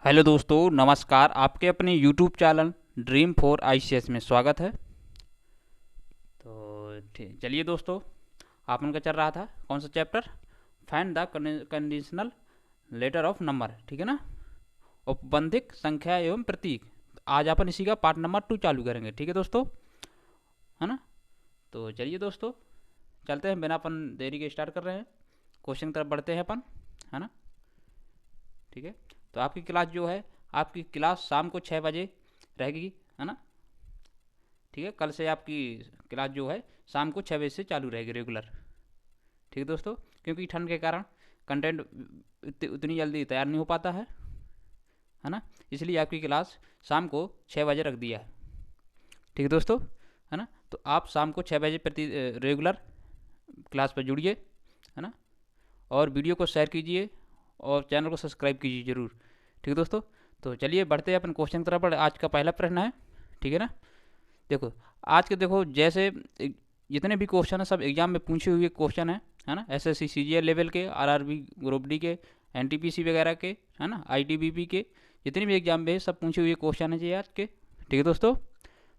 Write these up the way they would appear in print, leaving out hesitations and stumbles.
Hello दोस्तों, नमस्कार। आपके अपने YouTube channel dream for ICS में स्वागत है। तो चलिए दोस्तों, आप उनका चल रहा था कौन सा chapter? Find the conditional letter of number, ठीक है ना, औपबंधिक संख्या एवं प्रतीक। आज अपन इसी का पार्ट नंबर 2 चालू करेंगे, ठीक है दोस्तों, है ना। तो चलिए दोस्तों, चलते हैं, बिना अपन देरी के स्टार्ट कर रहे हैं, क्वेश्चन की तरफ बढ़ते हैं अपन, है ना। ठीक है, तो आपकी क्लास जो है, आपकी क्लास शाम को 6 बजे रहेगी, है ना। ठीक है, कल से आपकी क्लास जो है शाम को 6 बजे से चालू रहेगी रेगुलर। ठीक है दोस्तों, क्योंकि ठंड के कारण कंटेंट उतनी जल्दी तैयार नहीं हो पाता है ना, इसलिए आपकी क्लास शाम को 6 बजे रख दिया है। ठीक है दोस्तों, है ना। तो आप शाम को 6 बजे प्रति रेगुलर क्लास पर जुड़िए, है ना, और वीडियो को शेयर कीजिए और चैनल को सब्सक्राइब कीजिए ज़रूर। ठीक है दोस्तों, तो चलिए बढ़ते हैं अपन क्वेश्चन की तरफ। आज का पहला प्रश्न है, ठीक है ना। देखो, आज के देखो, जैसे जितने भी क्वेश्चन है सब एग्जाम में पूछे हुए क्वेश्चन है ना, एसएससी सीजीएल लेवल के, आरआरबी ग्रुप डी के, एनटीपीसी वगैरह के, है ना, आईटीबीपी के, जितने भी एग्जाम में सब पूछे हुए क्वेश्चन है जी आज के। ठीक है दोस्तों,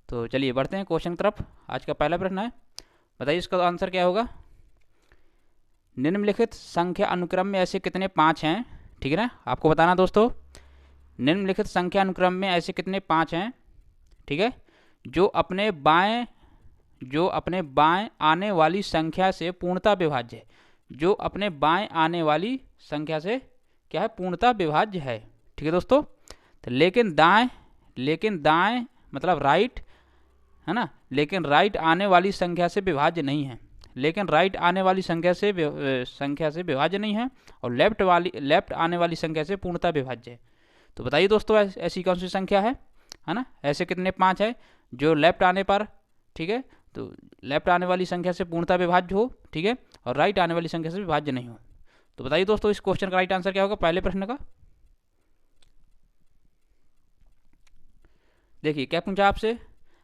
तो चलिए बढ़ते हैं क्वेश्चन की तरफ। आज का पहला प्रश्न है, बताइए इसका आंसर क्या होगा। निम्नलिखित संख्या अनुक्रम में ऐसे कितने 5 हैं, ठीक है ना, आपको बताना दोस्तों। निम्नलिखित संख्या अनुक्रम में ऐसे कितने 5 हैं, ठीक है, जो अपने बाएं आने वाली संख्या से पूर्णतः विभाज्य है। जो अपने बाएं आने वाली संख्या से क्या है, पूर्णतः विभाज्य है। ठीक है दोस्तों, तो लेकिन दाएं मतलब राइट, है ना, लेकिन राइट आने वाली संख्या से विभाज्य नहीं है। लेकिन राइट आने वाली संख्या से विभाज्य नहीं है, और लेफ्ट आने वाली संख्या से पूर्णतः विभाज्य है। तो बताइए दोस्तों, ऐसी कौन सी संख्या है ना, ऐसे कितने 5 है जो लेफ्ट आने पर, ठीक है, तो लेफ्ट आने वाली संख्या से पूर्णतः विभाज्य हो, ठीक है, और राइट आने वाली संख्या से विभाज्य नहीं हो। तो बताइए दोस्तों, इस क्वेश्चन का राइट आंसर क्या होगा पहले प्रश्न का। देखिए क्या पूछा आपसे,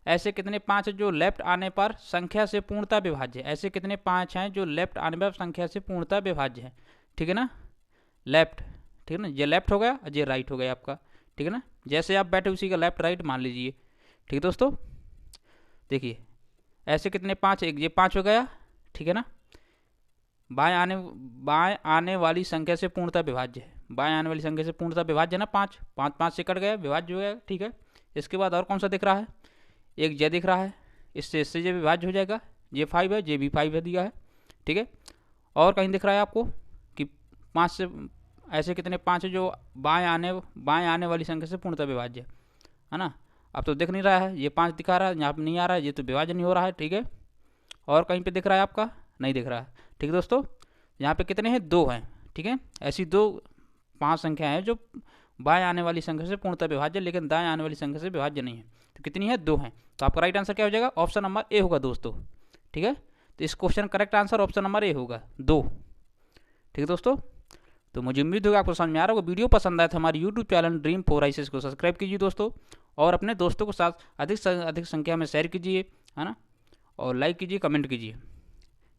ऐसे कितने 5 है जो लेफ्ट आने पर संख्या से पूर्णतः विभाज्य है। ऐसे कितने 5 हैं जो लेफ्ट आने पर संख्या से पूर्णतः विभाज्य है, ठीक है ना, लेफ्ट, ठीक है ना, ये लेफ्ट हो गया और ये राइट हो गया आपका, ठीक है ना, जैसे आप बैठे उसी का लेफ्ट राइट मान लीजिए। ठीक है दोस्तों, देखिए ऐसे कितने 5, एक ये 5 हो गया, ठीक है ना, बाएं आने वाली संख्या से पूर्णतः विभाज्य है। बाएं आने वाली संख्या से पूर्णतः विभाज्य है ना, 5 5 5 से कट गया, विभाज्य हो गया, ठीक है। इसके बाद और कौन सा दिख रहा है, एक जे दिख रहा है, इससे जे विभाज्य हो जाएगा, जे 5 है, जे भी 5 है दिया है, ठीक है। और कहीं दिख रहा है आपको कि 5 से ऐसे कितने 5 है जो बाएं आने वाली संख्या से पूर्णतः विभाज्य है ना। अब तो दिख नहीं रहा है, ये 5 दिखा रहा है, यहाँ पे नहीं आ रहा है, ये तो विभाजन नहीं हो रहा है, ठीक है। और कहीं पे दिख रहा है आपका, नहीं दिख रहा है, ठीक है दोस्तों। यहाँ पे कितने हैं, 2 हैं, ठीक है। ऐसी 5 संख्या है जो बाएं आने वाली संख्या से पूर्णतः विभाज्य, लेकिन दाएं आने वाली संख्या से विभाज्य नहीं है। तो कितनी है, 2 हैं। तो आपका राइट आंसर क्या हो जाएगा, ऑप्शन नंबर ए होगा दोस्तों, ठीक है। तो इस question correct answer option number A होगा, 2। ठीक है दोस्तों, तो मुझे उम्मीद होगा आपको समझ में आ रहा होगा। वीडियो पसंद आया तो हमारे YouTube channel dream for ICS को सब्सक्राइब कीजिए दोस्तों, और अपने दोस्तों के साथ अधिक से अधिक संख्या में शेयर कीजिए, है ना, और लाइक कीजिए, कमेंट कीजिए।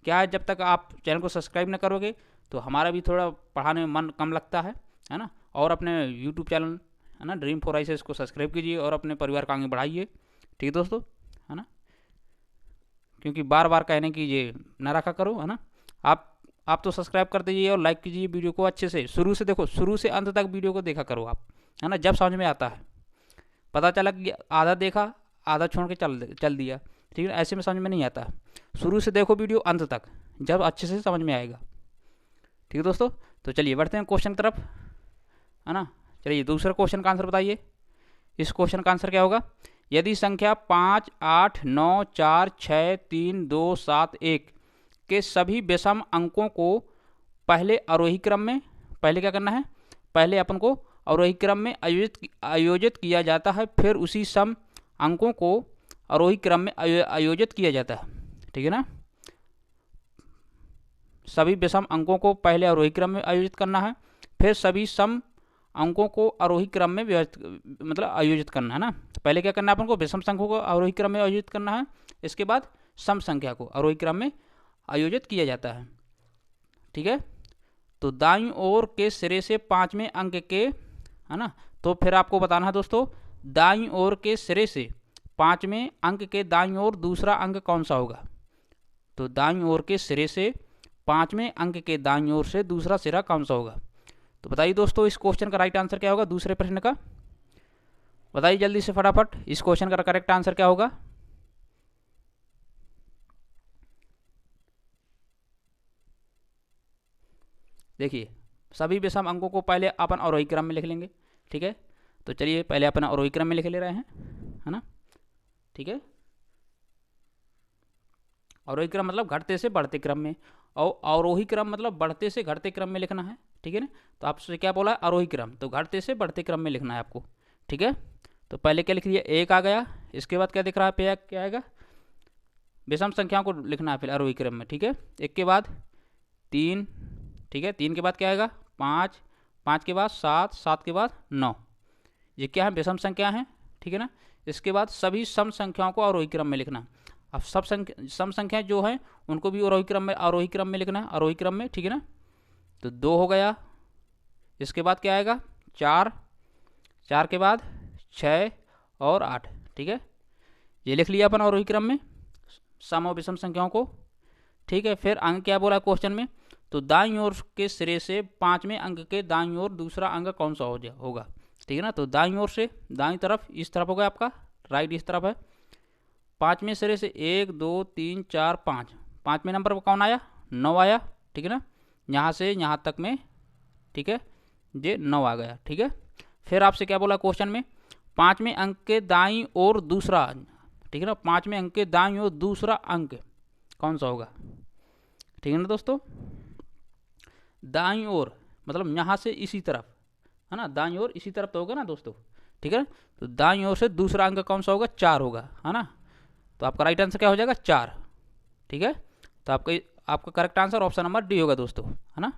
क्या है, जब तक आप चैनल को सब्सक्राइब न करोगे तो हमारा भी थोड़ा पढ़ाने में मन कम लगता है ना। और अपने यूट्यूब चैनल, है ना, ड्रीम फॉर आईसीएस को सब्सक्राइब कीजिए और अपने परिवार को आगे बढ़ाइए, ठीक है दोस्तों, है ना, क्योंकि बार बार कहने की ये ना रखा करो, है ना। आप तो सब्सक्राइब कर दीजिए और लाइक कीजिए वीडियो को अच्छे से, शुरू से देखो, शुरू से अंत तक वीडियो को देखा करो आप, है ना। जब समझ में आता है, पता चला कि आधा देखा, आधा छोड़ के चल दिया, ठीक है, ऐसे में समझ में नहीं आता। शुरू से देखो वीडियो अंत तक, जब अच्छे से समझ में आएगा, ठीक है दोस्तों। तो चलिए बढ़ते हैं क्वेश्चन की तरफ, है ना। चलिए दूसरा क्वेश्चन का आंसर बताइए। इस क्वेश्चन का आंसर क्या होगा, यदि संख्या 5 8 9 4 6 3 2 7 1 के सभी विषम अंकों को पहले आरोही क्रम में, पहले क्या करना है, पहले अपन को आरोही क्रम में आयोजित किया जाता है, फिर उसी सम अंकों को आरोही क्रम में आयोजित किया जाता है, ठीक है ना। सभी विषम अंकों को पहले आरोही क्रम में आयोजित करना है, फिर सभी सम अंकों को आरोही क्रम में मतलब आयोजित करना है ना। तो पहले क्या करना है अपन को, विषम संख्या को आरोही क्रम में आयोजित करना है, इसके बाद सम संख्या को आरोही क्रम में आयोजित किया जाता है, ठीक है। तो दाईं ओर के सिरे से 5वें अंक के, है ना, तो फिर आपको बताना है दोस्तों दाईं ओर के सिरे से पाँचवें अंक के दाईं ओर दूसरा अंक कौन सा होगा। तो दाईं ओर के सिरे से पाँचवें अंक के दाईं ओर से दूसरा सिरा कौन सा होगा। तो बताइए दोस्तों इस क्वेश्चन का राइट आंसर क्या होगा दूसरे प्रश्न का। बताइए जल्दी से फटाफट इस क्वेश्चन का करेक्ट आंसर क्या होगा। देखिए सभी विषम अंकों को पहले अपन अवरोही क्रम में लिख लेंगे। ठीक है, तो चलिए पहले अपन अवरोही क्रम में लिख ले रहे हैं, है ना। ठीक है, अवरोही क्रम मतलब घटते से बढ़ते क्रम में, और अवरोही क्रम मतलब बढ़ते से घटते क्रम में लिखना है। ठीक है ना, तो आपसे क्या बोला है आरोही क्रम, तो घटते से बढ़ते क्रम में लिखना है आपको। ठीक है, तो पहले क्या लिख लिया एक आ गया, इसके बाद क्या दिख रहा है पे क्या आएगा विषम संख्याओं को लिखना है फिर आरोही क्रम में। ठीक है, एक के बाद तीन, ठीक है, तीन के बाद क्या आएगा पाँच, पाँच के बाद सात, सात के बाद नौ, ये क्या है विषम संख्या है। ठीक है ना, इसके बाद सभी सम संख्याओं को आरोही क्रम में लिखना। अब सब सम संख्या जो है उनको भी आरोही क्रम में लिखना है, आरोही क्रम में। ठीक है ना, तो दो हो गया, इसके बाद क्या आएगा चार, चार के बाद छः और आठ। ठीक है, ये लिख लिया अपन आरोही क्रम में सम और विषम संख्याओं को। ठीक है, फिर अंक क्या बोला क्वेश्चन में, तो दाईं ओर के सिरे से पाँचवें अंक के दाईं ओर दूसरा अंक कौन सा होगा। ठीक है ना, तो दाईं ओर से दाईं तरफ इस तरफ होगा आपका, राइट इस तरफ है, पाँचवें सिरे से एक दो तीन चार पाँच, पाँचवें नंबर पर कौन आया नौ आया। ठीक है ना, यहाँ से यहाँ तक में, ठीक है, ये नौ आ गया। ठीक है, फिर आपसे क्या बोला क्वेश्चन में पाँचवें अंक के दाईं ओर दूसरा, ठीक है ना, पाँचवें अंक के दाईं ओर दूसरा अंक कौन सा होगा। ठीक है ना दोस्तों, दाईं ओर मतलब यहाँ से इसी तरफ, है ना, दाईं ओर इसी तरफ तो होगा ना दोस्तों। ठीक है, तो दाईं ओर से दूसरा अंक कौन सा होगा चार होगा, है ना, तो आपका राइट आंसर क्या हो जाएगा चार। ठीक है, तो आपका correct answer option number D होगा दोस्तों, है ना।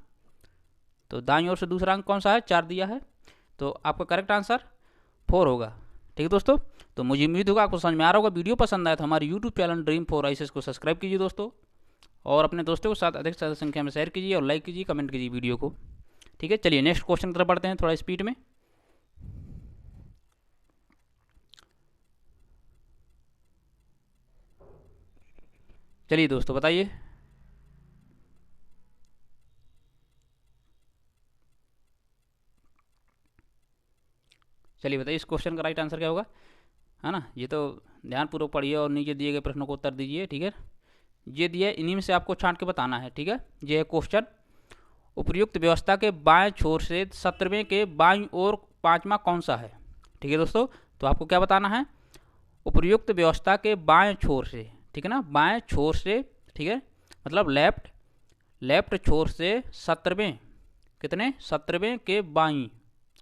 तो दाईं ओर से दूसरा अंक कौन सा है चार दिया है, तो आपका करेक्ट आंसर फोर होगा। ठीक है दोस्तों, तो मुझे उम्मीद होगा आपको समझ में आ रहा होगा। वीडियो पसंद आया तो हमारे YouTube channel dream for ICS को सब्सक्राइब कीजिए दोस्तों, और अपने दोस्तों के साथ अधिक से अधिक संख्या में शेयर कीजिए और लाइक कीजिए, कमेंट कीजिए वीडियो को। ठीक है, चलिए नेक्स्ट क्वेश्चन की तरफ बढ़ते हैं थोड़ा स्पीड में। चलिए दोस्तों बताइए, चलिए बताइए इस क्वेश्चन का राइट आंसर क्या होगा, है ना। ये तो ध्यानपूर्वक पढ़िए और नीचे दिए गए प्रश्नों को उत्तर दीजिए। ठीक है, ये दिया इन्हीं में से आपको छांट के बताना है। ठीक है, ये है क्वेश्चन, उपर्युक्त व्यवस्था के बाएं छोर से 17वें के बाईं ओर पांचवा कौन सा है। ठीक है दोस्तों, तो आपको क्या बताना है उपर्युक्त व्यवस्था के बाएं छोर से, ठीक है ना, बाएं छोर से, ठीक है, मतलब लेफ्ट छोर से 17वें, कितने 17वें के बाईं,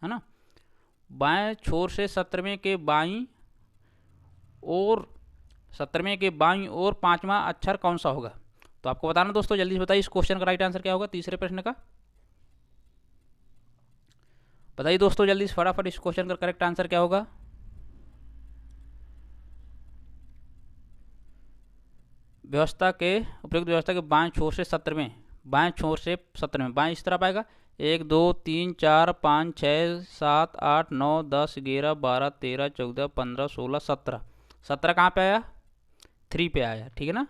है ना, बाएं छोर से 17वें के बाईं और 17वें के बाईं और पांचवा अक्षर कौन सा होगा। तो आपको बताना दोस्तों, जल्दी से बताइए इस क्वेश्चन का राइट आंसर क्या होगा तीसरे प्रश्न का। बताइए दोस्तों जल्दी से फटाफट इस क्वेश्चन का करेक्ट आंसर क्या होगा। व्यवस्था के उपयुक्त व्यवस्था के बाएं छोर से 17वें, बाएं छोर से 17वें, बाएं इस तरफ आएगा 1 2 3 4 5 6 7 8 9 10 11 12 13 14 15 16 17, 17 कहाँ पे आया 3 पे आया। ठीक है ना,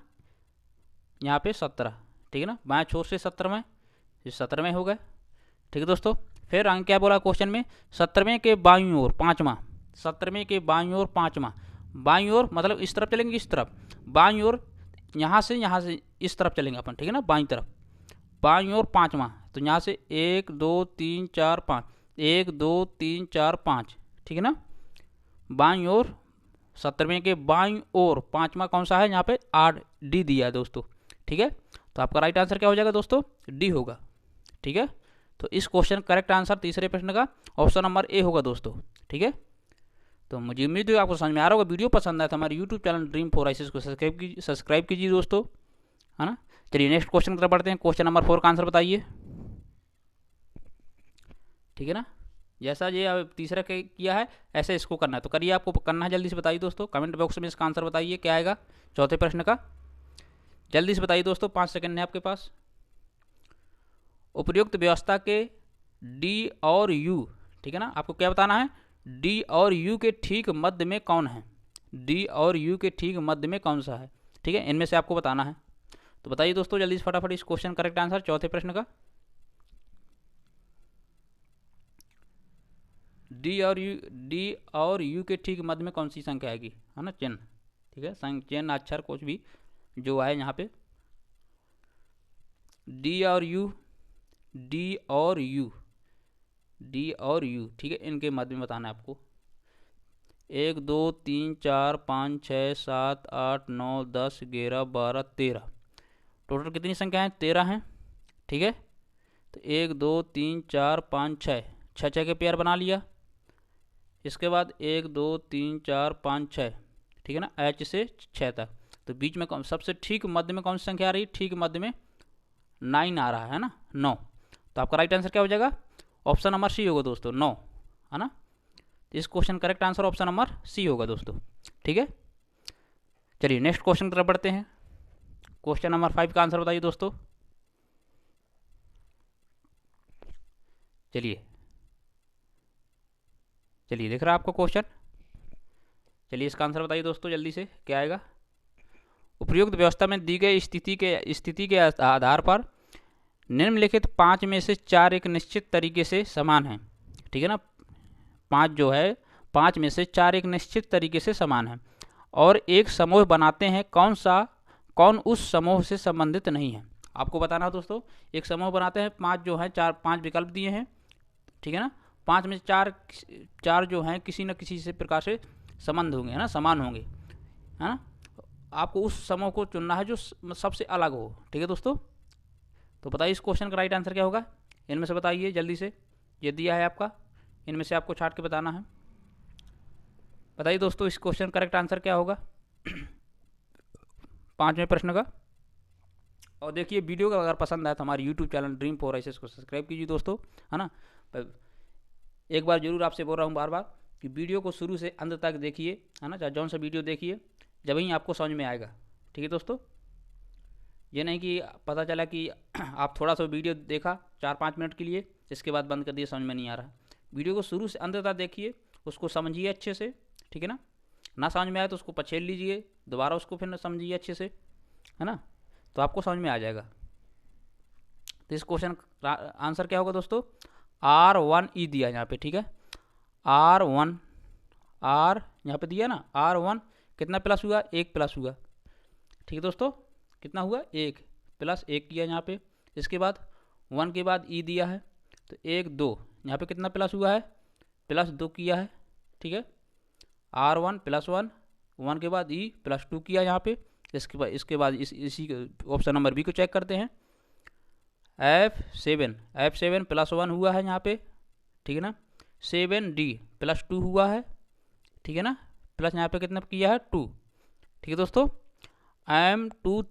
यहाँ पे 17, ठीक है ना, बाएं छोर से 17वें, ये 17वें हो गए। ठीक है दोस्तों, फिर अंक क्या बोला क्वेश्चन में 17वें के बाईं ओर पाँचवा, 17वें के बाईं ओर पाँचवा, बाईं ओर मतलब इस तरफ चलेंगे, इस तरफ बाईं ओर, यहाँ से इस तरफ चलेंगे अपन, ठीक है ना, बाईं तरफ, बाईं ओर पाँचवा, तो यहाँ से 1 2 3 4 5, 1 2 3 4 5, ठीक है ना, बाईं ओर 17वें के बाईं ओर पाँचवा कौन सा है, यहाँ पे 8 डी दिया है दोस्तों। ठीक है, तो आपका राइट आंसर क्या हो जाएगा दोस्तों डी होगा। ठीक है, तो इस क्वेश्चन करेक्ट आंसर तीसरे प्रश्न का ऑप्शन नंबर ए होगा दोस्तों। ठीक है, तो मुझे उम्मीद है आपको समझ में आ रहा होगा। वीडियो पसंद आया तो हमारे YouTube channel dream for ICS को सब्सक्राइब कीजिए दोस्तों, है ना। चलिए नेक्स्ट क्वेश्चन की तरफ बढ़ते हैं। क्वेश्चन नंबर 4 का आंसर बताइए। ठीक है ना, जैसा ये तीसरा किया है ऐसे इसको करना है, तो करिए, आपको करना है, जल्दी से बताइए दोस्तों, कमेंट बॉक्स में इसका आंसर बताइए क्या आएगा चौथे प्रश्न का, जल्दी से बताइए दोस्तों, 5 सेकंड है आपके पास। उपर्युक्त व्यवस्था के डी और यू, ठीक है ना। आपको क्या बताना है, डी और यू के ठीक मध्य में कौन है, डी और यू के ठीक मध्य में कौन सा है, ठीक है, इनमें से आपको बताना है। तो बताइए दोस्तों जल्दी से फटाफट इस क्वेश्चन करेक्ट आंसर चौथे प्रश्न का। डी और यू के ठीक मध्य में कौन सी संख्या आएगी, है ना, चिन्ह, ठीक है, चिन्ह अक्षर कुछ भी जो आए यहाँ पे, डी और यू, डी और यू, डी और यू, ठीक है, इनके मध्य में बताना है आपको। 1 2 3 4 5 6 7 8 9 10 11 12 13, टोटल कितनी संख्या है, 13 हैं, ठीक है। तो 1 2 3 4 5 6, 6 के पेयर बना लिया। इसके बाद 1 2 3 4 5 6, ठीक है ना, एच से 6 तक। तो बीच में सबसे ठीक मध्य में कौन सी संख्या आ रही है, ठीक मध्य में 9 आ रहा है ना, 9। तो आपका राइट आंसर क्या हो जाएगा, ऑप्शन नंबर सी होगा दोस्तों, 9, है ना। तो इस question correct answer option number C होगा दोस्तों, ठीक है। चलिए नेक्स्ट क्वेश्चन की तरफ बढ़ते हैं। क्वेश्चन नंबर 5 का आंसर बताइए दोस्तों। चलिए देख रहा है आपको क्वेश्चन। चलिए इसका आंसर बताइए दोस्तों जल्दी से, क्या आएगा। उपयुक्त व्यवस्था में दी गई स्थिति के आधार पर निम्नलिखित 5 में से 4 एक निश्चित तरीके से समान हैं, ठीक है ना। 5 जो है, 5 में से 4 एक निश्चित तरीके से समान हैं और एक समूह बनाते हैं, कौन उस समूह से संबंधित नहीं है। आपको बताना है दोस्तों, एक समूह बनाते हैं, 5 जो है, 5 विकल्प दिए हैं, ठीक है ना। 5 में से 4 जो हैं किसी न किसी से प्रकार से संबंध होंगे, है ना, समान होंगे, है ना। आपको उस समूह को चुनना है जो सबसे अलग हो, ठीक है दोस्तों। तो बताइए इस क्वेश्चन का राइट आंसर क्या होगा, इनमें से बताइए जल्दी से, ये दिया है आपका, इनमें से आपको छाट के बताना है। बताइए दोस्तों इस क्वेश्चन करेक्ट आंसर क्या होगा 5वें प्रश्न का। और देखिए वीडियो का अगर पसंद आए तो हमारे यूट्यूब चैनल ड्रीम फॉर आइसेस को सब्सक्राइब कीजिए दोस्तों, है ना। एक बार जरूर आपसे बोल रहा हूँ बार बार कि वीडियो को शुरू से अंत तक देखिए, है ना, चाहे जौन सा वीडियो देखिए, जब ही आपको समझ में आएगा, ठीक है दोस्तों। ये नहीं कि पता चला कि आप थोड़ा सा वीडियो देखा 4-5 मिनट के लिए, इसके बाद बंद कर दिए, समझ में नहीं आ रहा। वीडियो को शुरू से अंत तक देखिए, उसको समझिए अच्छे से, ठीक है ना समझ में आए तो उसको पछेल लीजिए, दोबारा उसको फिर समझिए अच्छे से, है ना, तो आपको समझ में आ जाएगा। तो इस क्वेश्चन का आंसर क्या होगा दोस्तों, R1E दिया यहाँ पे, ठीक है, R1 यहाँ पे दिया ना, R1 कितना प्लस हुआ, 1 प्लस हुआ, ठीक है दोस्तों, कितना हुआ, 1 प्लस 1 किया यहाँ पे। इसके बाद 1 के बाद E दिया है, तो 1 2, यहाँ पे कितना प्लस हुआ है, प्लस 2 किया है, ठीक है। R1 प्लस 1, 1 के बाद E प्लस 2 किया यहाँ पे। इसके बाद इसी ऑप्शन नंबर बी को चेक करते हैं। F7 प्लस 1 हुआ है यहाँ पे, ठीक है ना। 7D प्लस 2 हुआ है, ठीक है ना, प्लस यहाँ पे कितना किया है, 2, ठीक है दोस्तों। M2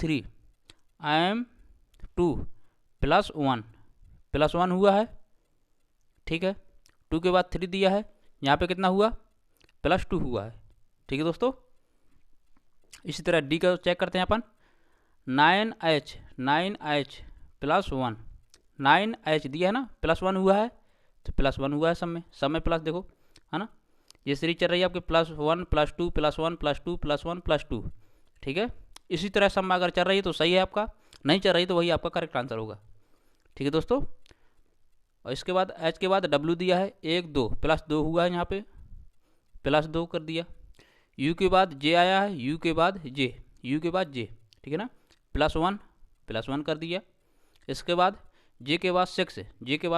प्लस 1 हुआ है, ठीक है। 2 के बाद 3 दिया है, यहाँ पे कितना हुआ, प्लस 2 हुआ है, ठीक है दोस्तों। इसी तरह डी का चेक करते हैं अपन। 9H प्लस 1, 9H दिया है ना, प्लस 1 हुआ है, तो प्लस 1 हुआ है सब में प्लस, देखो, है ना। ये सीरीज चल रही है आपके +1 +2 +1 +2 +1 +2, ठीक है। इसी तरह सब में अगर चल रही है तो सही है आपका, नहीं चल रही तो वही आपका करेक्ट आंसर होगा, ठीक है दोस्तों। और इसके बाद H के बाद W दिया है, 1 2 प्लस 2 हुआ है यहाँ पे, प्लस 2 कर दिया। U के बाद J आया है, U के बाद J, ठीक है ना, प्लस 1 कर दिया। इसके बाद J के बाद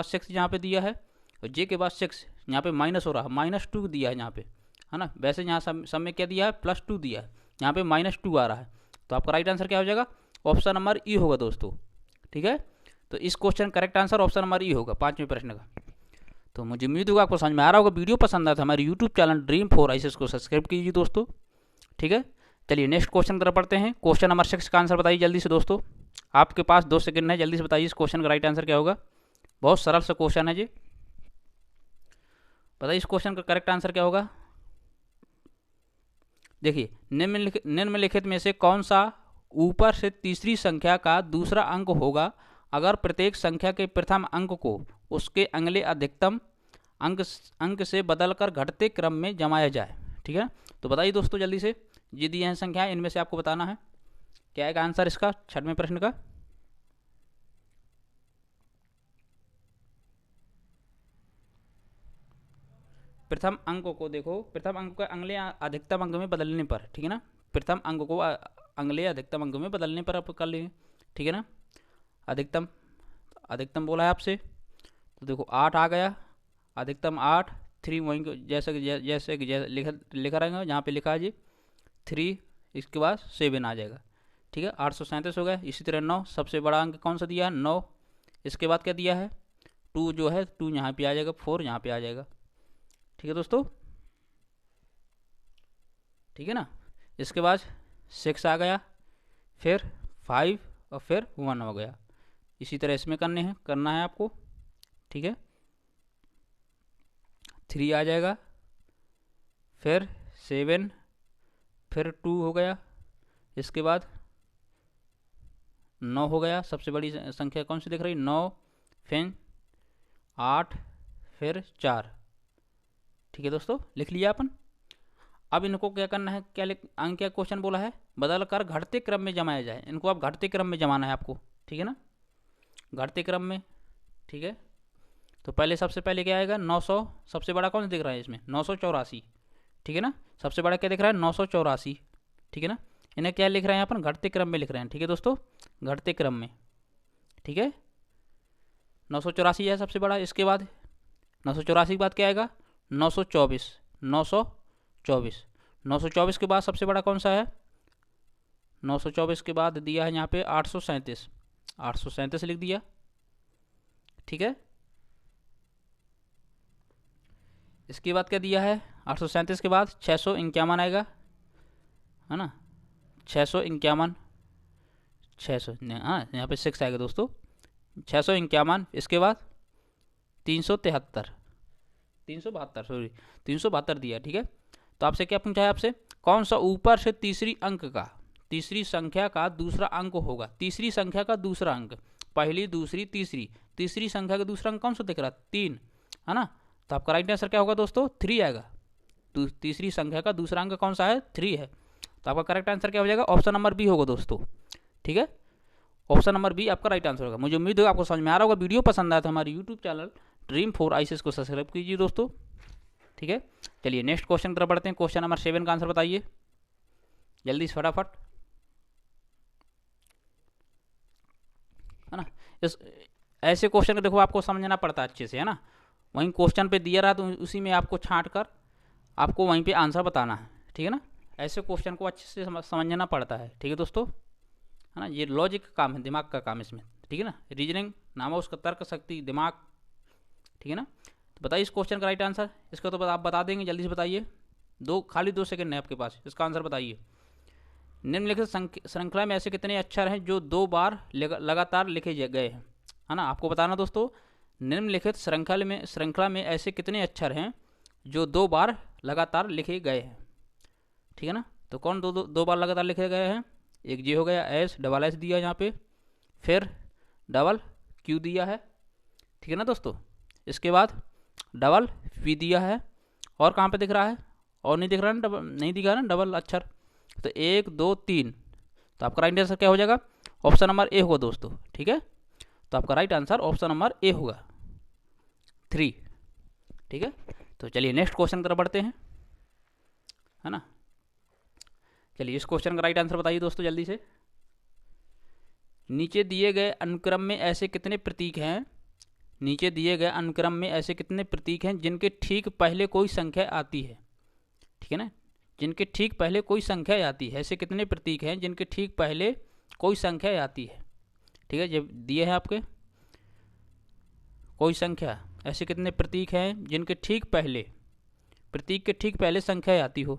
6 यहाँ पे दिया है, और J के बाद 6 यहाँ पे माइनस हो रहा है, -2 दिया है यहाँ पे, है ना। वैसे यहाँ सब में क्या दिया है, +2 दिया है, यहाँ पे -2 आ रहा है। तो आपका राइट आंसर क्या हो जाएगा, ऑप्शन नंबर ई होगा दोस्तों, ठीक है। तो इस question correct answer option number ई होगा 5वें प्रश्न का। तो मुझे उम्मीद होगा आपको समझ में आ रहा होगा। वीडियो पसंद आया तो हमारे यूट्यूब चैनल ड्रीम फॉर आइसेस को सब्सक्राइब कीजिए दोस्तों, ठीक है। चलिए नेक्स्ट क्वेश्चन की तरफ पढ़ते हैं। क्वेश्चन नंबर 6 का आंसर बताइए जल्दी से दोस्तों, आपके पास 2 सेकंड है, जल्दी से बताइए इस क्वेश्चन का राइट आंसर क्या होगा। बहुत सरल सा क्वेश्चन है जी, बताइए इस क्वेश्चन का करेक्ट आंसर क्या होगा। देखिए निम्नलिखित में से कौन सा ऊपर से तीसरी संख्या का दूसरा अंक होगा अगर प्रत्येक संख्या के प्रथम अंक को उसके अगले अधिकतम अंक से बदलकर घटते क्रम में जमाया जाए। ठीक है, तो बताइए दोस्तों जल्दी से, ये दी हैं संख्याएं, इनमें से आपको बताना है क्या है आंसर इसका 6वें प्रश्न का। प्रथम अंक को देखो, प्रथम अंक को अगले अधिकतम अंक में बदलने पर, ठीक है ना, प्रथम अंक को अगले अधिकतम अंक में बदलने पर आप कर लेंगे। ठीक है ना, अधिकतम अधिकतम बोला है आपसे, तो देखो 8 आ गया, अधिकतम 8, 3 वहीं जैसे जैसे लिखा रहेगा, जहाँ पे लिखा है जी 3, इसके बाद 7 आ जाएगा। ठीक है, 837 हो गया। इसी तरह 9, सबसे बड़ा अंक कौन सा दिया है 9, इसके बाद क्या दिया है 2, जो है 2 यहाँ पे आ जाएगा, 4 यहाँ पे आ जाएगा। ठीक है दोस्तों, ठीक है ना, इसके बाद 6 आ गया, फिर 5 और फिर 1 हो गया। इसी तरह इसमें करना है आपको। ठीक है, 3 आ जाएगा, फिर 7, फिर 2 हो गया, इसके बाद 9 हो गया, सबसे बड़ी संख्या कौन सी दिख रही 9, फिर 8, फिर 4। ठीक है दोस्तों, लिख लिया अपन। अब इनको क्या करना है, अंक क्या क्वेश्चन बोला है, बदल कर घटते क्रम में जमाया जाए। इनको अब घटते क्रम में जमाना है आपको। ठीक है ना, घटते क्रम में। ठीक है, तो पहले सबसे पहले क्या आएगा 900, सबसे बड़ा कौन सा दिख रहा है इसमें 984। ठीक है ना, सबसे बड़ा क्या दिख रहा है 984। ठीक है ना, इन्हें क्या लिख रहे हैं अपन घटते क्रम में लिख रहे हैं। ठीक है दोस्तों, घटते क्रम में। ठीक है, 984 है सबसे बड़ा। इसके बाद 984 के बाद क्या आएगा 924, 924, 924 के बाद सबसे बड़ा कौन सा है 924 के बाद दिया है यहाँ पे 837, 837 लिख दिया। ठीक है, इसके बाद क्या दिया है 837 के बाद 651 आएगा, है ना, 651, 600, हाँ यहाँ पे 6 आएगा दोस्तों, 651। इसके बाद 373, 372, सॉरी 372 दिया। ठीक है, तो आपसे क्या पूछा है, आपसे कौन सा ऊपर से तीसरी अंक का, तीसरी संख्या का दूसरा अंक होगा। तीसरी संख्या का दूसरा अंक, पहली दूसरी तीसरी, तीसरी संख्या का दूसरा अंक कौन सा दिख रहा है 3, है ना, तो आपका राइट आंसर क्या होगा दोस्तों 3 आएगा। तो तीसरी संख्या का दूसरा अंक कौन सा है 3 है, तो आपका करेक्ट आंसर क्या हो जाएगा ऑप्शन नंबर बी होगा दोस्तों। ठीक है, ऑप्शन नंबर बी आपका राइट आंसर होगा। मुझे उम्मीद है आपको समझ में आ रहा होगा। वीडियो पसंद आया तो हमारे यूट्यूब चैनल Dream4 ICS को सब्सक्राइब कीजिए दोस्तों। ठीक है, चलिए नेक्स्ट क्वेश्चन तरफ बढ़ते हैं। क्वेश्चन नंबर 7 का आंसर बताइए जल्दी से फटाफट, है ना। इस ऐसे क्वेश्चन को देखो आपको समझना पड़ता है अच्छे से, है ना, वहीं क्वेश्चन पे दिया रहा तो उसी में आपको छांट कर आपको वहीं पे आंसर बताना है। ठीक है ना, ऐसे क्वेश्चन को अच्छे से समझना पड़ता है। ठीक है दोस्तों, है ना, ये लॉजिक का काम है, दिमाग का काम इसमें। ठीक है ना, रीजनिंग नाम है उसका, तर्क शक्ति, दिमाग। ठीक है ना, तो बताइए इस क्वेश्चन का राइट आंसर। इसका तो आप बता देंगे, जल्दी से बताइए, खाली 2 सेकंड है आपके पास, इसका आंसर बताइए। निम्नलिखित श्रृंखला में ऐसे कितने अक्षर हैं जो 2 बार लगातार लिखे गए हैं, है ना, आपको बताना दोस्तों। निम्नलिखित श्रृंखला में ऐसे कितने अक्षर हैं जो 2 बार लगातार लिखे गए हैं। ठीक है ना, तो कौन दो बार लगातार लिखे गए हैं, एक जे हो गया एस, डबल एस दिया यहाँ पे, फिर डबल क्यू दिया है। ठीक है ना दोस्तों, इसके बाद डबल वी दिया है, और कहाँ पे दिख रहा है, और नहीं दिख रहा ना, डबल नहीं दिखा ना डबल अक्षर, तो 1 2 3, तो आपका राइट आंसर क्या हो जाएगा ऑप्शन नंबर ए होगा दोस्तों। ठीक है, तो आपका right answer option number A होगा 3। ठीक है, तो चलिए नेक्स्ट क्वेश्चन की तरफ बढ़ते हैं, है ना। चलिए इस क्वेश्चन का राइट आंसर बताइए दोस्तों जल्दी से। नीचे दिए गए अनुक्रम में ऐसे कितने प्रतीक हैं, नीचे दिए गए अनुक्रम में ऐसे कितने प्रतीक हैं जिनके ठीक पहले कोई संख्या आती है। ठीक है ना, जिनके ठीक पहले कोई संख्या आती है, ऐसे कितने प्रतीक हैं जिनके ठीक पहले कोई संख्या आती है। ठीक है, जब दिए हैं आपके कोई संख्या, ऐसे कितने प्रतीक हैं जिनके ठीक पहले, प्रतीक के ठीक पहले संख्या आती हो।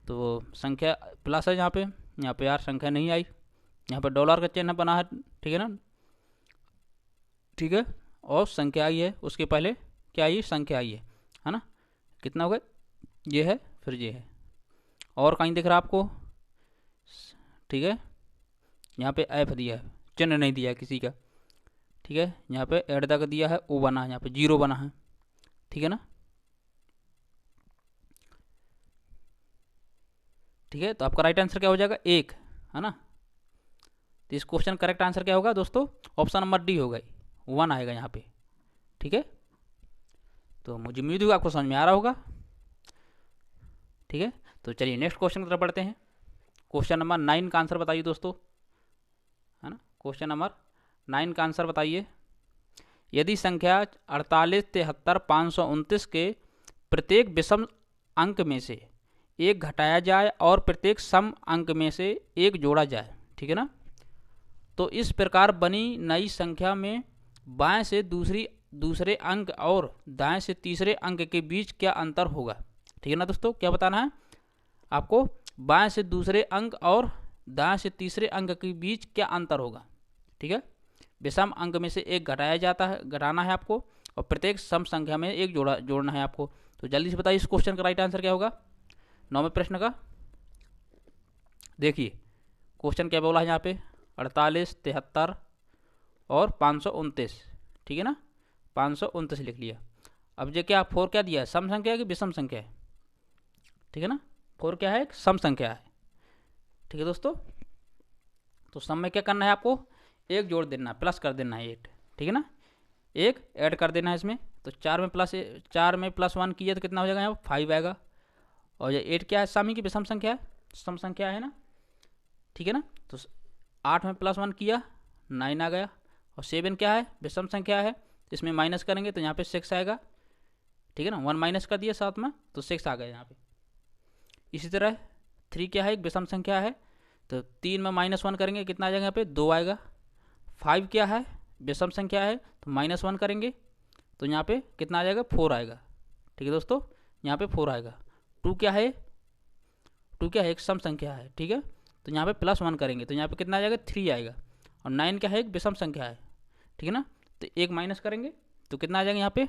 तो संख्या प्लस है यहाँ पे यार संख्या नहीं आई, यहाँ पे डॉलर का चिन्ह बना है। ठीक है ना, ठीक है, और संख्या आई है, उसके पहले क्या आई संख्या आई है ना, कितना हो गया ये है, फिर ये है, और कहीं दिख रहा आपको। ठीक है, यहाँ पे एफ दिया है, चिन्ह नहीं दिया है किसी का। ठीक है, यहाँ पे ऐड तक दिया है, ओ बना है, यहाँ पे 0 बना है। ठीक है ना। ठीक है, तो आपका राइट आंसर क्या हो जाएगा 1, है ना। तो इस क्वेश्चन करेक्ट आंसर क्या होगा दोस्तों, ऑप्शन नंबर डी होगा, 1 आएगा यहाँ पे। ठीक है, तो मुझे उम्मीद होगा आपको समझ में आ रहा होगा। ठीक है, तो चलिए नेक्स्ट क्वेश्चन की तरफ बढ़ते हैं। क्वेश्चन नंबर 9 का आंसर बताइए दोस्तों, है ना। क्वेश्चन नंबर 9 का आंसर बताइए। यदि संख्या 48, 73, 529 के प्रत्येक विषम अंक में से एक घटाया जाए और प्रत्येक सम अंक में से एक जोड़ा जाए, ठीक है ना, तो इस प्रकार बनी नई संख्या में बाएं से दूसरे अंक और दाएं से तीसरे अंक के बीच क्या अंतर होगा। ठीक है ना दोस्तों, क्या बताना है आपको, बाएं से दूसरे अंक और दाएं से तीसरे अंक के बीच क्या अंतर होगा। ठीक है, विषम अंक में से एक घटाना है आपको, और प्रत्येक सम संख्या में एक जोड़ना है आपको। तो जल्दी से बताइए इस क्वेश्चन का राइट आंसर क्या होगा 9वें प्रश्न का। देखिए क्वेश्चन क्या बोला है यहाँ पे, 48, 73 और 529, ठीक है ना, 529 लिख लिया। अब ये क्या 4 क्या दिया है, सम संख्या है कि विषम संख्या है। ठीक है ना, 4 क्या है, सम संख्या है। ठीक है दोस्तों, तो सम में क्या करना है आपको, एक जोड़ देना है, प्लस कर देना है 8। ठीक है ना, एक ऐड कर देना है इसमें। तो 4 में प्लस 1 किया तो कितना हो जाएगा यहाँ 5 आएगा। और ये 8 क्या है, सम की विषम संख्या है, सम संख्या है ना। ठीक है ना, तो 8 में प्लस 1 किया 9 आ गया। और 7 क्या है, विषम संख्या है, इसमें माइनस करेंगे तो यहाँ पे 6 आएगा। ठीक है ना, 1 माइनस कर दिया साथ में तो 6 आ गया यहाँ पे। इसी तरह 3 क्या है, एक विषम संख्या है, तो 3 में -1 करेंगे कितना आ जाएगा यहाँ पे 2 आएगा। 5 क्या है, विषम संख्या है, तो -1 करेंगे तो यहाँ पे कितना आ जाएगा 4 आएगा। ठीक है दोस्तों, यहाँ पे 4 आएगा। 2 क्या है, एक सम संख्या है, ठीक है, तो यहाँ पे +1 करेंगे तो यहाँ पे कितना आ जाएगा 3 आएगा। और 9 क्या है, एक विषम संख्या है, ठीक है ना, तो एक माइनस करेंगे तो कितना आ जाएगा यहाँ पे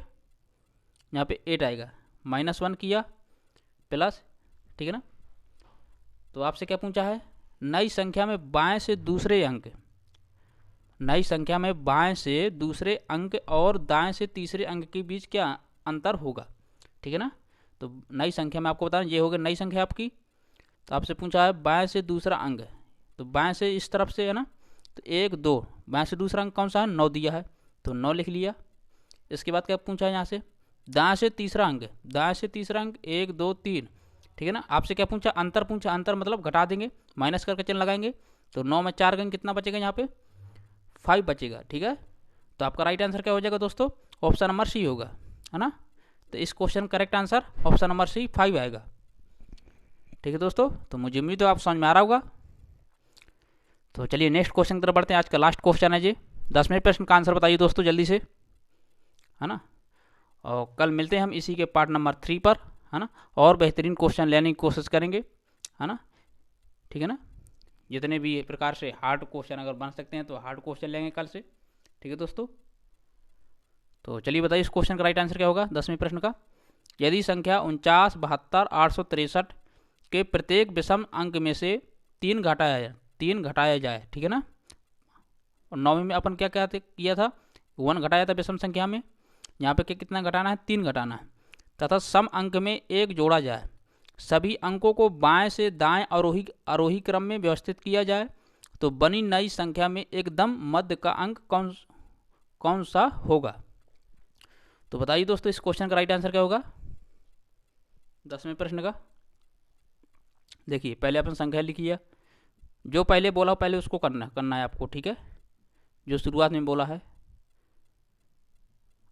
8 आएगा। -1 किया प्लस, ठीक है ना। तो आपसे क्या पूछा है, नई संख्या में बाएं से दूसरे अंक और दाएं से तीसरे अंक के बीच क्या अंतर होगा। ठीक है ना, तो नई संख्या में आपको बताना, ये होगा नई संख्या आपकी। तो आपसे पूछा है बाएं से दूसरा अंक, तो बाएं से इस तरफ से है ना, तो 1 2, बाएं से दूसरा अंक कौन सा है, 9 दिया है तो 9 लिख लिया। इसके बाद क्या पूछा है यहाँ से, दाएं से तीसरा अंक 1 2 3। ठीक है ना, आपसे क्या पूछा, अंतर पूछा, अंतर मतलब घटा देंगे, माइनस करके चिन्ह लगाएंगे तो 9 में 4 गएंगे कितना बचेगा यहाँ पे 5 बचेगा। ठीक है, तो आपका राइट आंसर क्या हो जाएगा दोस्तों, ऑप्शन नंबर सी होगा, है ना। तो इस question correct answer option number C 5 आएगा। ठीक है दोस्तों, तो मुझे उम्मीद है आप समझ में आ रहा होगा। तो चलिए नेक्स्ट क्वेश्चन की तरफ बढ़ते हैं। आज का लास्ट क्वेश्चन है जी, 10वें प्रश्न का आंसर बताइए दोस्तों जल्दी से, है ना। और कल मिलते हैं हम इसी के पार्ट नंबर 3 पर, है ना, और बेहतरीन क्वेश्चन लेने की कोशिश करेंगे, है ना। ठीक है ना, जितने भी प्रकार से हार्ड क्वेश्चन अगर बन सकते हैं तो हार्ड क्वेश्चन लेंगे कल से। ठीक है दोस्तों, तो चलिए बताइए इस क्वेश्चन का राइट आंसर क्या होगा 10वें प्रश्न का। यदि संख्या 49, 72, 863 के प्रत्येक विषम अंक में से 3 घटाया जाए, ठीक है ना। और 9वीं में अपन क्या किया था, 1 घटाया था विषम संख्या में, यहाँ पे कितना घटाना है 3 घटाना है, तथा सम अंक में 1 जोड़ा जाए, सभी अंकों को बाएं से दाएं आरोही क्रम में व्यवस्थित किया जाए, तो बनी नई संख्या में एकदम मध्य का अंक कौन सा होगा। तो बताइए दोस्तों इस क्वेश्चन का राइट आंसर क्या होगा 10वें प्रश्न का। देखिए पहले अपन संख्या लिखी है, जो पहले बोला पहले उसको करना है आपको। ठीक है, जो शुरुआत में बोला है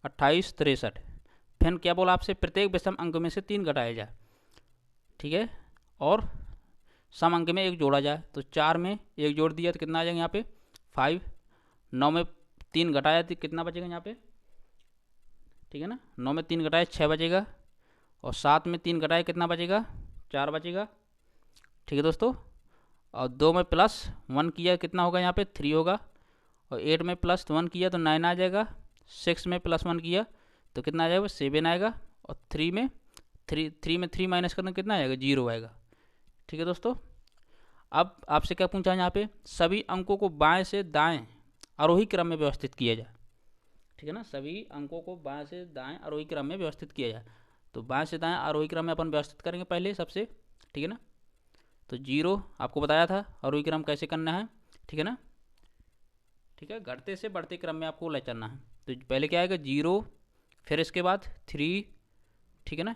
28, 63, फिर क्या बोला आपसे, प्रत्येक विषम अंक में से 3 घटाया जाए, ठीक है, और सम अंक में 1 जोड़ा जाए, तो 4 में 1 जोड़ दिया तो कितना आ जाएगा यहाँ पे 5। 9 में 3 घटाया तो कितना बचेगा यहाँ पे, ठीक है ना, 9 में 3 घटाया 6 बचेगा, और 7 में 3 घटाया कितना बचेगा 4 बचेगा। ठीक है दोस्तों, और 2 में +1 किया कितना होगा यहाँ पे 3 होगा, और 8 में +1 किया तो 9 आ जाएगा, 6 में +1 किया तो कितना आ जाएगा 7 आएगा, और 3 में 3 माइनस करना कितना आएगा 0 आएगा। ठीक है दोस्तों, अब आपसे क्या पूछा है यहाँ पे, सभी अंकों को बाएं से दाएं आरोही क्रम में व्यवस्थित किया जाए। ठीक है ना। सभी अंकों को बाएं से दाएं आरोही क्रम में व्यवस्थित किया जाए। तो बाएं से दाएं आरोही क्रम में अपन व्यवस्थित करेंगे पहले सबसे, ठीक है ना। तो 0 आपको बताया था आरोही क्रम कैसे करना है, ठीक है ना। ठीक है, घटते से बढ़ते क्रम में आपको ले चलना है। तो पहले क्या आएगा 0, फिर इसके बाद 3, ठीक है ना।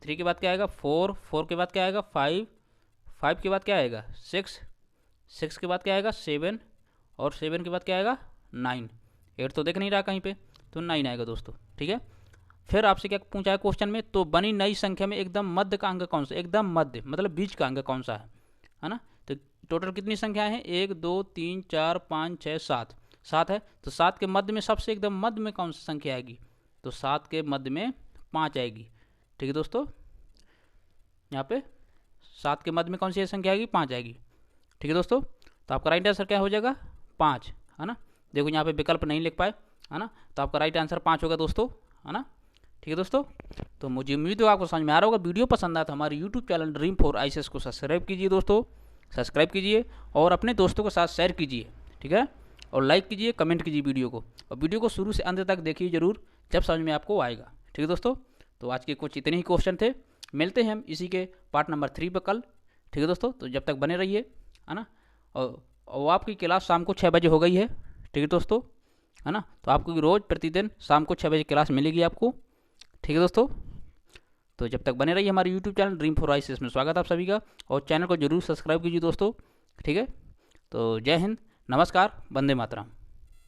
3 के बाद क्या आएगा 4, 4 के बाद क्या आएगा 5, 5 के बाद क्या आएगा 6, 6 के बाद क्या आएगा 7, और 7 के बाद क्या आएगा 9। 8 तो देख नहीं रहा कहीं पे, तो 9 आएगा दोस्तों, ठीक है। फिर आपसे क्या पूछा है क्वेश्चन में, तो बनी नई संख्या में एकदम मध्य का अंक कौन सा, एकदम मध्य मतलब बीच का अंक कौन सा है ना। तो टोटल कितनी संख्याएं हैं, 1 2 3 4 5 6 7, 7 है। तो 7 के मध्य में सबसे एकदम मध्य में कौन सी संख्या आएगी, तो 7 के मध्य में 5 आएगी, ठीक है दोस्तों। यहाँ पे 7 के मध्य में कौन सी संख्या आएगी, 5 आएगी, ठीक है दोस्तों। तो आपका राइट आंसर क्या हो जाएगा 5, है ना। देखो यहाँ पे विकल्प नहीं लिख पाए, है ना, तो आपका राइट आंसर 5 होगा दोस्तों, है ना। ठीक है दोस्तों, तो मुझे उम्मीद है आपको समझ में आ रहा होगा। वीडियो पसंद आया तो हमारे YouTube channel dream for ICS को सब्सक्राइब कीजिए दोस्तों, सब्सक्राइब कीजिए और अपने दोस्तों के साथ शेयर कीजिए, ठीक है। और लाइक कीजिए, कमेंट कीजिए वीडियो को, और वीडियो को शुरू से अंत तक देखिए जरूर, जब समझ में आपको आएगा, ठीक है दोस्तों। तो आज के कुछ इतने ही क्वेश्चन थे, मिलते हैं हम इसी के पार्ट नंबर 3 पर कल, ठीक है दोस्तों। तो जब तक बने रहिए, है ना। और आपकी क्लास शाम को 6 बजे हो गई है, ठीक है दोस्तों, है ना। तो आपको रोज़ प्रतिदिन शाम को 6 बजे क्लास मिलेगी आपको, ठीक है दोस्तों। तो जब तक बने रहिए हमारे YouTube channel dream for ICS में स्वागत आप सभी का, और चैनल को जरूर सब्सक्राइब कीजिए दोस्तों, ठीक है। तो जय हिंद, नमस्कार, वंदे मातरम।